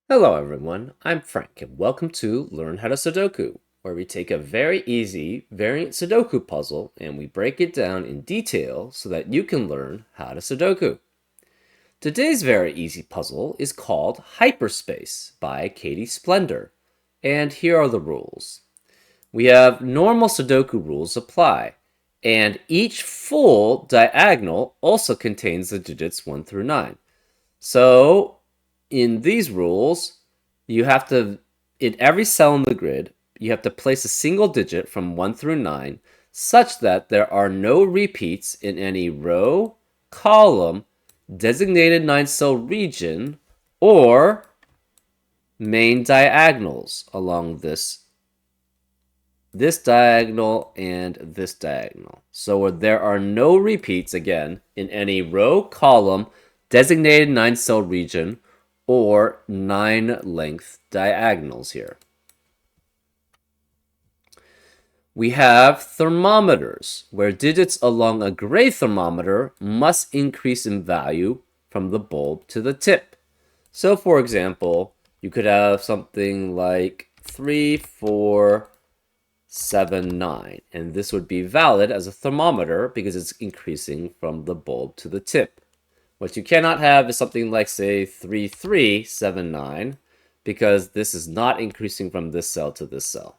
Hello everyone, I'm Frank and welcome to Learn How to Sudoku, where we take a very easy variant Sudoku puzzle and we break it down in detail so that you can learn how to Sudoku. Today's very easy puzzle is called Hyperspace by Katie Splendor, and here are the rules. We have normal Sudoku rules apply, and each full diagonal also contains the digits 1 through 9. So, in these rules, you have to, in every cell in the grid, you have to place a single digit from 1 through 9 such that there are no repeats in any row, column, designated 9-cell region, or main diagonals along this diagonal and this diagonal. So there are no repeats, again, in any row, column, designated 9-cell region, or 9-length diagonals here. We have thermometers, where digits along a gray thermometer must increase in value from the bulb to the tip. So, for example, you could have something like 3, 4, 7, 9, and this would be valid as a thermometer because it's increasing from the bulb to the tip. What you cannot have is something like, say, 3, 3, 7, 9, because this is not increasing from this cell to this cell.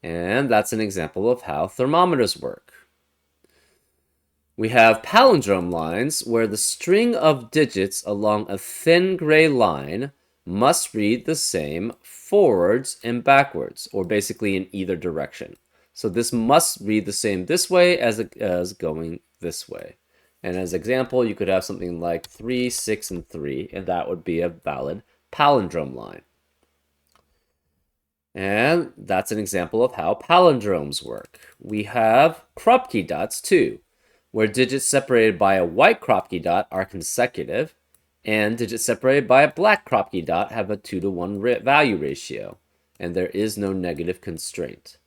And that's an example of how thermometers work. We have palindrome lines where the string of digits along a thin gray line must read the same forwards and backwards, or basically in either direction. So this must read the same this way as going this way. And as example, you could have something like 3, 6, and 3, and that would be a valid palindrome line. And that's an example of how palindromes work. We have Kropke dots too, where digits separated by a white Kropke dot are consecutive, and digits separated by a black Kropke dot have a 2-to-1 value ratio, and there is no negative constraint.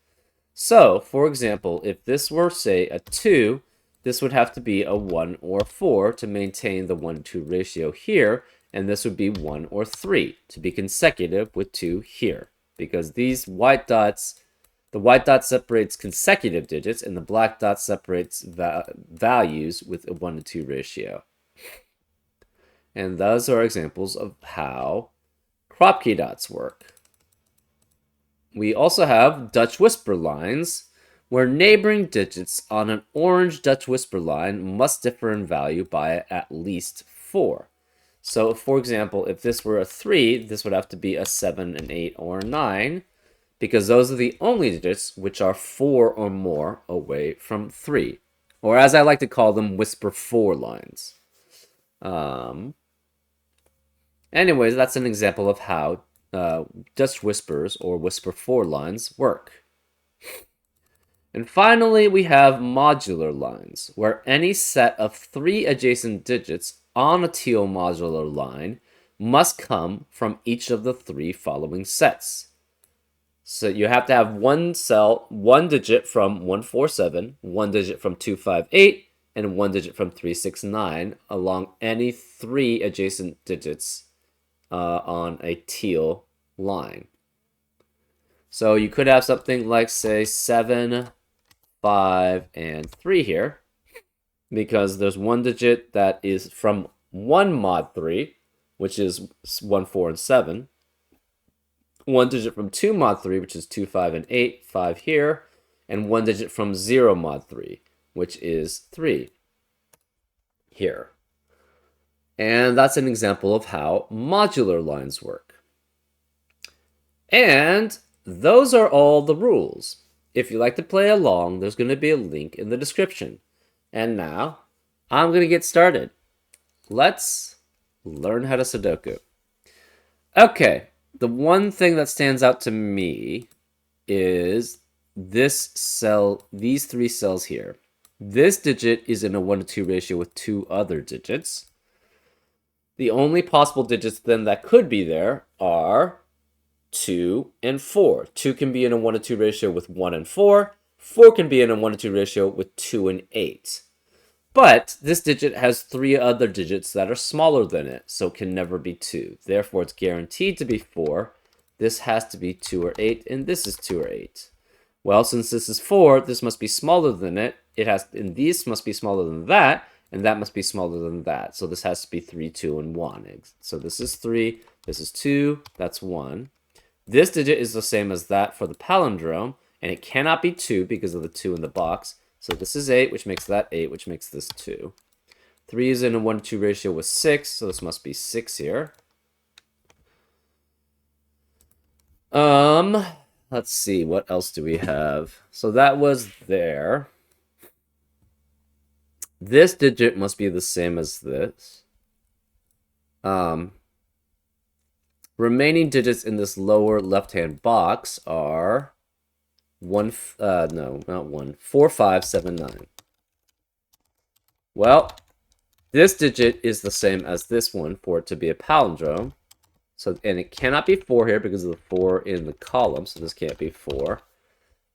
So, for example, if this were, say, a 2, this would have to be a 1 or 4 to maintain the 1-to-2 ratio here, and this would be 1 or 3 to be consecutive with 2 here, because these white dots, the white dot separates consecutive digits, and the black dot separates values with a 1-to-2 ratio. And those are examples of how Kropke dots work. We also have Dutch whisper lines, where neighboring digits on an orange Dutch whisper line must differ in value by at least 4. So, for example, if this were a 3, this would have to be a 7, an 8, or a 9, because those are the only digits which are 4 or more away from 3. Or as I like to call them, whisper 4 lines. Anyways, that's an example of how Dutch whispers or whisper 4 lines work. And finally, we have modular lines, where any set of 3 adjacent digits on a teal modular line must come from each of the 3 following sets. So you have to have one cell, one digit from 147, one digit from 258, and one digit from 369 along any 3 adjacent digits on a teal line. So you could have something like, say, 7, 5, and 3 here, because there's one digit that is from 1 mod 3, which is 1, 4, and 7. One digit from 2 mod 3, which is 2, 5, and 8, 5 here, and one digit from 0 mod 3, which is 3 here. And that's an example of how modular lines work. And those are all the rules. If you like to play along, there's going to be a link in the description. And now, I'm going to get started. Let's learn how to Sudoku. Okay, the one thing that stands out to me is this cell, these 3 cells here. This digit is in a 1-to-2 ratio with 2 other digits. The only possible digits then that could be there are 2 and 4. 2 can be in a 1-to-2 ratio with 1 and 4. 4 can be in a 1-to-2 ratio with 2 and 8. But this digit has 3 other digits that are smaller than it, so it can never be 2. Therefore, it's guaranteed to be 4. This has to be 2 or 8, and this is 2 or 8. Well, since this is 4, this must be smaller than it. And these must be smaller than that, and that must be smaller than that. So this has to be 3, 2, and 1. So this is 3, this is 2, that's 1. This digit is the same as that for the palindrome, and it cannot be 2 because of the 2 in the box. So this is 8, which makes that 8, which makes this 2. 3 is in a 1-to-2 ratio with 6, so this must be 6 here. Let's see, what else do we have? So that was there. This digit must be the same as this. Remaining digits in this lower left-hand box are 4, 5, 7, 9. Well, this digit is the same as this one for it to be a palindrome. So, and it cannot be 4 here because of the 4 in the column, so this can't be 4.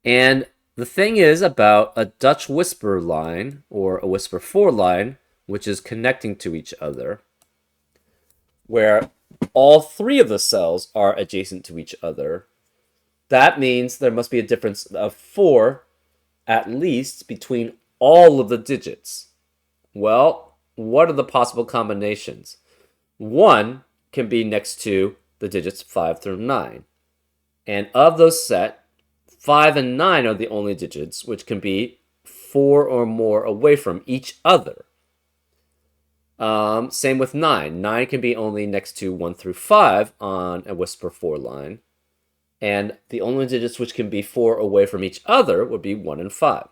And the thing is about a Dutch whisper line, or a whisper 4 line, which is connecting to each other, where all 3 of the cells are adjacent to each other. That means there must be a difference of 4, at least, between all of the digits. Well, what are the possible combinations? 1 can be next to the digits 5 through 9. And of those set, 5 and 9 are the only digits which can be 4 or more away from each other. Same with 9. 9 can be only next to 1 through 5 on a whisper 4 line. And the only digits which can be 4 away from each other would be 1 and 5.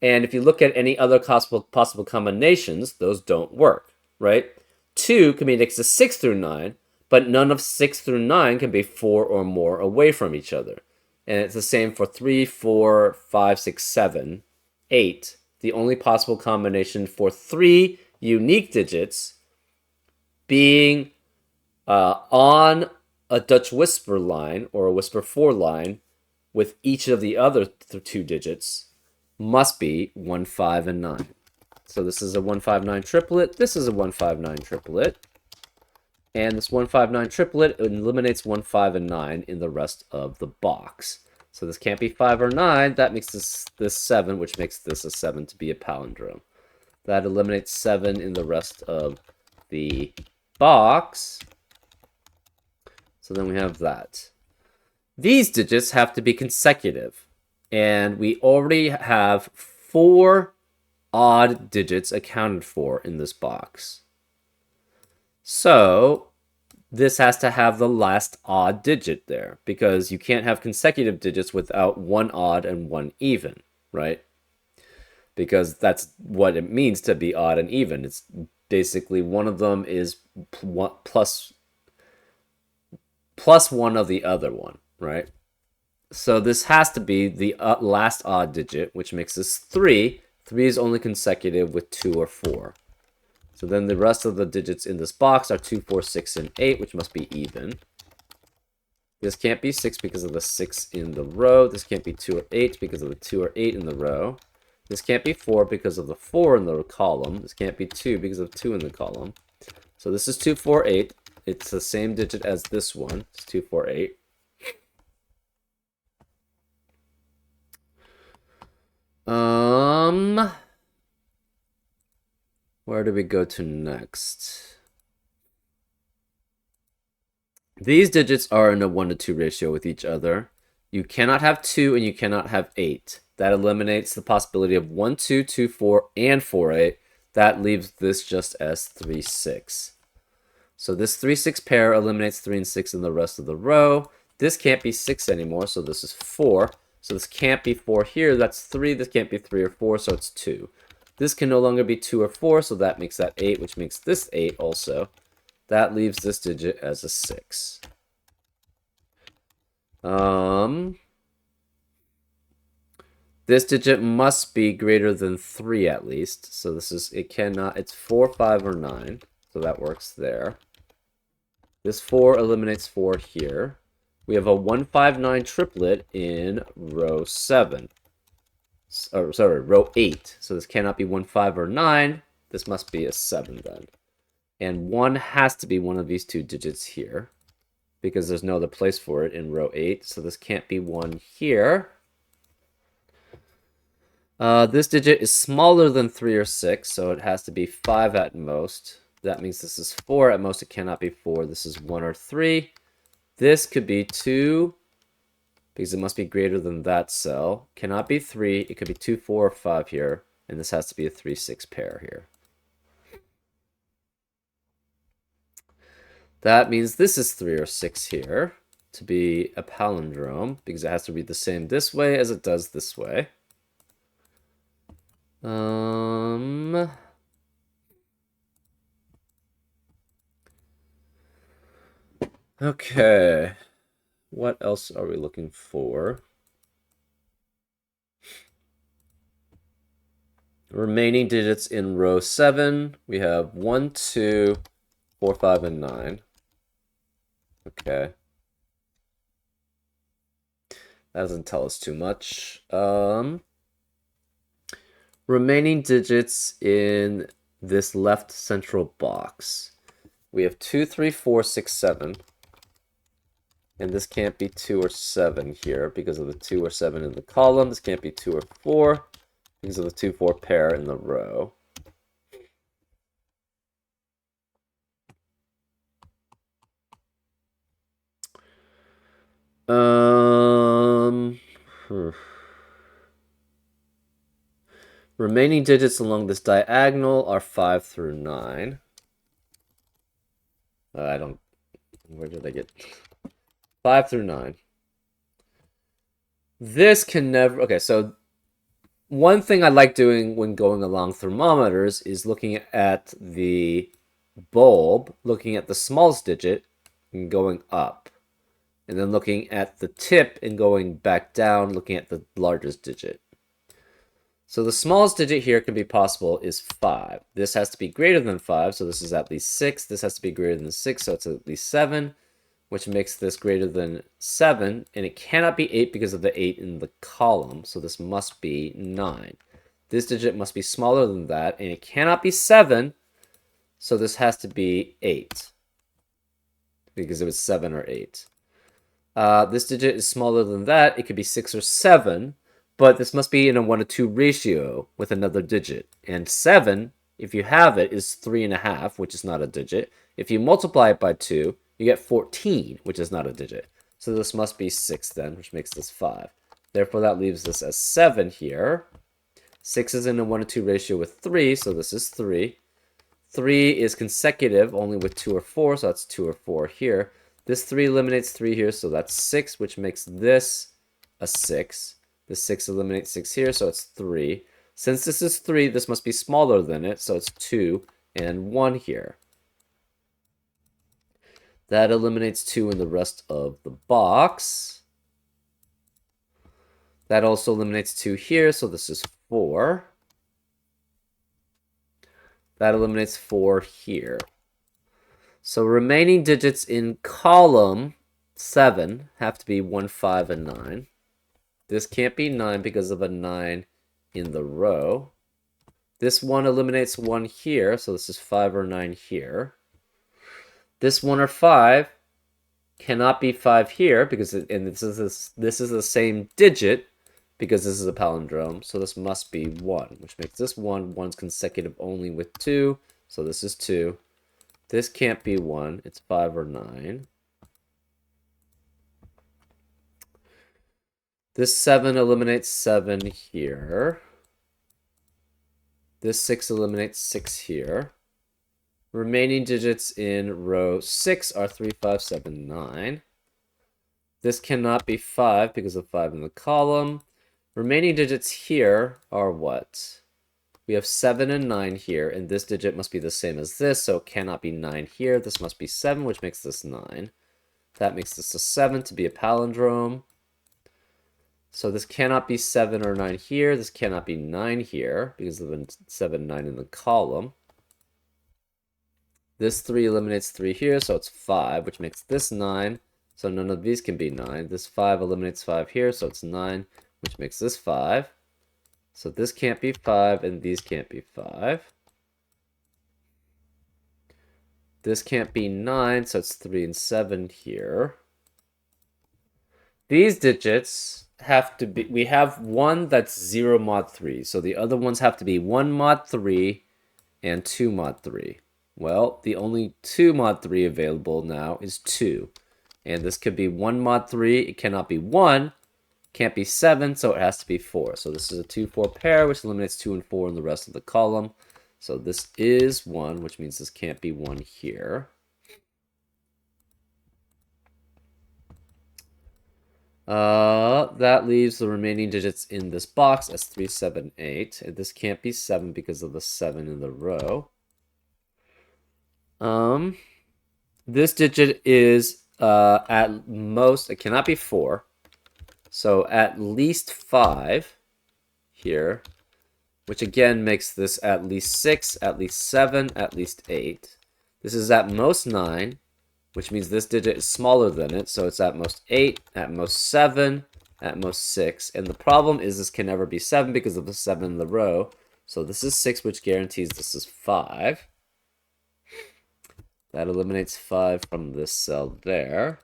And if you look at any other possible combinations, those don't work, right? 2 can be next to 6 through 9, but none of 6 through 9 can be 4 or more away from each other. And it's the same for 3, 4, 5, 6, 7, 8. The only possible combination for 3 unique digits being on a Dutch whisper line or a whisper 4 line with each of the other 2 digits must be 1, 5, and 9. So this is a 1, 5, 9 triplet. This is a 1, 5, 9 triplet. And this 1, 5, 9 triplet eliminates 1, 5, and 9 in the rest of the box. So this can't be 5 or 9. That makes this 7, which makes this a 7 to be a palindrome. That eliminates 7 in the rest of the box. So then we have that. These digits have to be consecutive. And we already have 4 odd digits accounted for in this box. So this has to have the last odd digit there, because you can't have consecutive digits without 1 odd and 1 even, right? Because that's what it means to be odd and even. It's basically one of them is plus 1 of the other one, right? So this has to be the last odd digit, which makes this 3. 3 is only consecutive with 2 or 4. So then the rest of the digits in this box are 2, 4, 6, and 8, which must be even. This can't be 6 because of the 6 in the row. This can't be 2 or 8 because of the 2 or 8 in the row. This can't be 4 because of the 4 in the column. This can't be 2 because of 2 in the column. So this is 2, 4, 8. It's the same digit as this one. It's 2, 4, 8. Where do we go to next? These digits are in a 1-to-2 ratio with each other. You cannot have 2 and you cannot have 8. That eliminates the possibility of 1, 2, 2, 4, and 4, 8. That leaves this just as 3, 6. So this 3, 6 pair eliminates 3 and 6 in the rest of the row. This can't be 6 anymore, so this is 4. So this can't be 4 here, that's 3. This can't be 3 or 4, so it's 2. This can no longer be 2 or 4, so that makes that 8, which makes this 8 also. That leaves this digit as a 6. This digit must be greater than 3 at least. So this is, it's 4, 5, or 9. So that works there. This 4 eliminates 4 here. We have a 1, 5, 9 triplet in row 7. or sorry, row 8. So this cannot be 1, 5, or 9. This must be a 7 then. And 1 has to be one of these two digits here, because there's no other place for it in row 8. So this can't be 1 here. This digit is smaller than 3 or 6, so it has to be 5 at most. That means this is 4 at most. It cannot be 4. This is 1 or 3. This could be 2, because it must be greater than that cell. Cannot be 3. It could be 2, 4, or 5 here. And this has to be a 3, 6 pair here. That means this is 3 or 6 here to be a palindrome, because it has to read the same this way as it does this way. Okay. What else are we looking for? Remaining digits in row 7, we have 1, 2, 4, 5, and 9. Okay. That doesn't tell us too much. Remaining digits in this left central box. We have 2, 3, 4, 6, 7. And this can't be 2 or 7 here because of the 2 or 7 in the column. This can't be 2 or 4 because of the 2, 4 pair in the row. Remaining digits along this diagonal are 5 through 9. Where did I get 5 through 9? This can never, okay, so one thing I like doing when going along thermometers is looking at the bulb, looking at the smallest digit and going up, and then looking at the tip and going back down, looking at the largest digit. So the smallest digit here can be possible is 5. This has to be greater than 5, so this is at least 6. This has to be greater than 6, so it's at least 7, which makes this greater than 7. And it cannot be 8 because of the 8 in the column, so this must be 9. This digit must be smaller than that, and it cannot be 7, so this has to be 8, because it was 7 or 8. This digit is smaller than that. It could be 6 or 7. But this must be in a 1-to-2 ratio with another digit. And 7, if you have it, is 3.5, which is not a digit. If you multiply it by 2, you get 14, which is not a digit. So this must be 6 then, which makes this 5. Therefore, that leaves this as 7 here. 6 is in a 1-to-2 ratio with 3, so this is 3. 3 is consecutive only with 2 or 4, so that's 2 or 4 here. This 3 eliminates 3 here, so that's 6, which makes this a 6. The 6 eliminates 6 here, so it's 3. Since this is 3, this must be smaller than it, so it's 2 and 1 here. That eliminates 2 in the rest of the box. That also eliminates 2 here, so this is 4. That eliminates 4 here. So remaining digits in column 7 have to be 1, 5, and 9. This can't be 9 because of a 9 in the row. This 1 eliminates 1 here, so this is 5 or 9 here. This 1 or 5 cannot be 5 here because this is the same digit because this is a palindrome, so this must be 1, which makes this 1. 1's consecutive only with 2, so this is 2. This can't be 1, it's 5 or 9. This 7 eliminates 7 here. This 6 eliminates 6 here. Remaining digits in row 6 are 3, 5, 7, 9. This cannot be 5 because of 5 in the column. Remaining digits here are what? We have 7 and 9 here, and this digit must be the same as this, so it cannot be 9 here. This must be 7, which makes this 9. That makes this a 7 to be a palindrome. So this cannot be 7 or 9 here. This cannot be 9 here because of the 7, 9 in the column. This 3 eliminates 3 here, so it's 5, which makes this 9. So none of these can be 9. This 5 eliminates 5 here, so it's 9, which makes this 5. So this can't be 5, and these can't be 5. This can't be 9, so it's 3 and 7 here. These digits have to be, we have one that's 0 mod 3, so the other ones have to be 1 mod 3 and 2 mod 3. Well, the only 2 mod 3 available now is 2. And this could be 1 mod 3, it cannot be 1, can't be 7, so it has to be 4. So this is a 2-4 pair, which eliminates 2 and 4 in the rest of the column. So this is 1, which means this can't be 1 here. That leaves the remaining digits in this box as 3, 7, 8. And this can't be 7 because of the 7 in the row. This digit is at most, it cannot be 4. So at least 5 here, which again makes this at least 6, at least 7, at least 8. This is at most 9, which means this digit is smaller than it, so it's at most 8, at most 7, at most 6. And the problem is this can never be 7 because of the 7 in the row. So this is 6, which guarantees this is 5. That eliminates 5 from this cell there.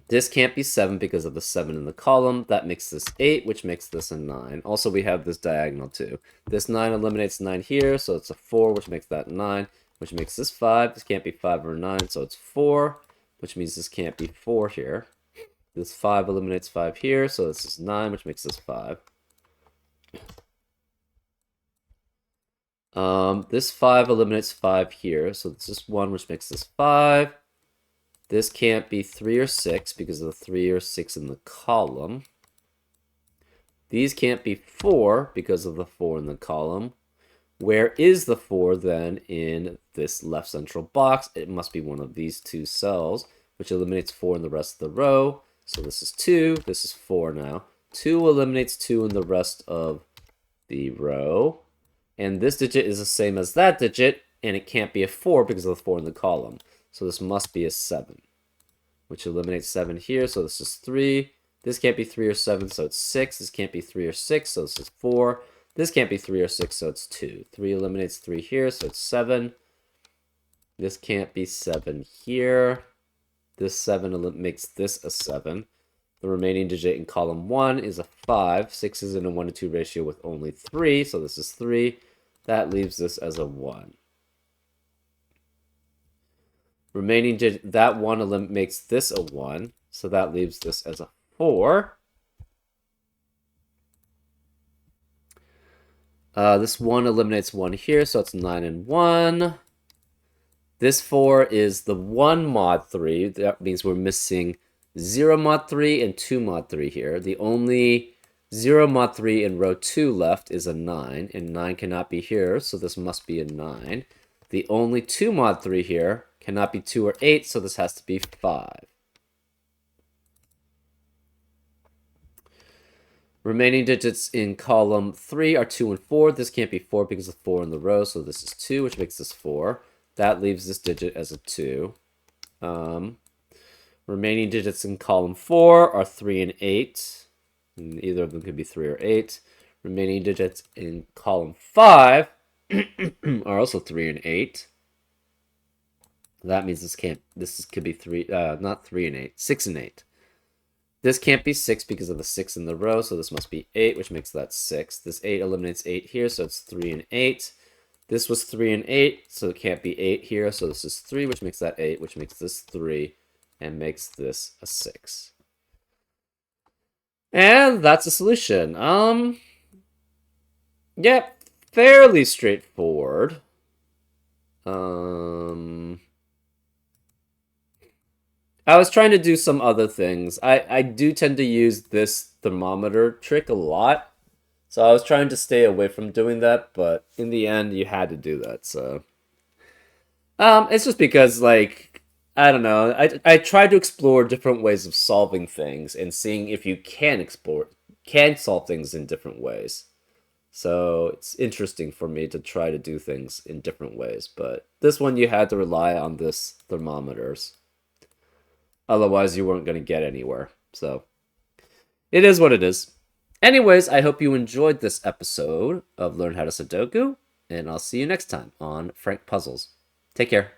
This can't be 7 because of the 7 in the column. That makes this 8, which makes this a 9. Also, we have this diagonal too. This 9 eliminates 9 here, so it's a 4, which makes that 9, which makes this 5. This can't be 5 or 9, so it's 4, which means this can't be 4 here. This 5 eliminates 5 here, so this is 9, which makes this 5. This 5 eliminates 5 here, so this is 1, which makes this 5. This can't be 3 or 6 because of the 3 or 6 in the column. These can't be 4 because of the 4 in the column. Where is the 4 then in this left central box? It must be one of these two cells, which eliminates 4 in the rest of the row. So this is 2, this is 4 now. 2 eliminates 2 in the rest of the row. And this digit is the same as that digit, and it can't be a 4 because of the 4 in the column. So this must be a 7, which eliminates 7 here, so this is 3. This can't be 3 or 7, so it's 6. This can't be 3 or 6, so this is 4. This can't be 3 or 6, so it's 2. 3 eliminates 3 here, so it's 7. This can't be 7 here. This 7 makes this a 7. The remaining digit in column 1 is a 5. 6 is in a 1 to 2 ratio with only 3, so this is 3. That leaves this as a 1. Remaining digit, that 1 makes this a 1, so that leaves this as a 4. This 1 eliminates 1 here, so it's 9 and 1. This 4 is the 1 mod 3. That means we're missing 0 mod 3 and 2 mod 3 here. The only 0 mod 3 in row 2 left is a 9, and 9 cannot be here, so this must be a 9. The only 2 mod 3 here cannot be 2 or 8, so this has to be 5. Remaining digits in column 3 are 2 and 4. This can't be 4 because of 4 in the row, so this is 2, which makes this 4. That leaves this digit as a 2. Remaining digits in column 4 are 3 and 8. And either of them could be 3 or 8. Remaining digits in column 5 are also 3 and 8. That means this could be 3, not 3 and 8, 6 and 8. This can't be 6 because of the 6 in the row, so this must be 8, which makes that 6. This 8 eliminates 8 here, so it's 3 and 8. This was 3 and 8, so it can't be 8 here, so this is 3, which makes that 8, which makes this 3, and makes this a 6. And that's a solution. Yeah, fairly straightforward. I was trying to do some other things. I do tend to use this thermometer trick a lot. So I was trying to stay away from doing that, but in the end, you had to do that, so. It's just because, like, I don't know. I try to explore different ways of solving things and seeing if you can solve things in different ways. So it's interesting for me to try to do things in different ways, but this one you had to rely on this thermometers. Otherwise, you weren't going to get anywhere. So it is what it is. Anyways, I hope you enjoyed this episode of Learn How to Sudoku, and I'll see you next time on Frank Puzzles. Take care.